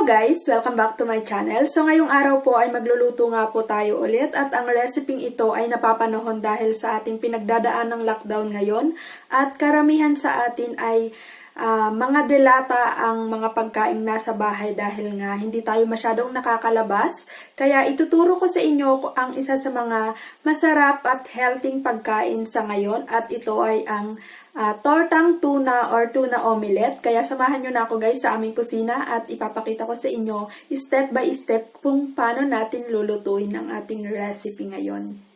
guys! Welcome back to my channel. So ngayong araw po ay magluluto nga po tayo ulit at ang reseping ito ay napapanahon dahil sa ating pinagdadaan ng lockdown ngayon at karamihan sa atin ay mga delata ang mga pagkaing nasa bahay dahil nga hindi tayo masyadong nakakalabas. Kaya ituturo ko sa inyo ang isa sa mga masarap at healthy pagkain sa ngayon at ito ay ang Tortang Tuna or Tuna Omelette. Kaya samahan nyo na ako guys sa aming kusina at ipapakita ko sa inyo step by step kung paano natin lulutuin ang ating recipe ngayon.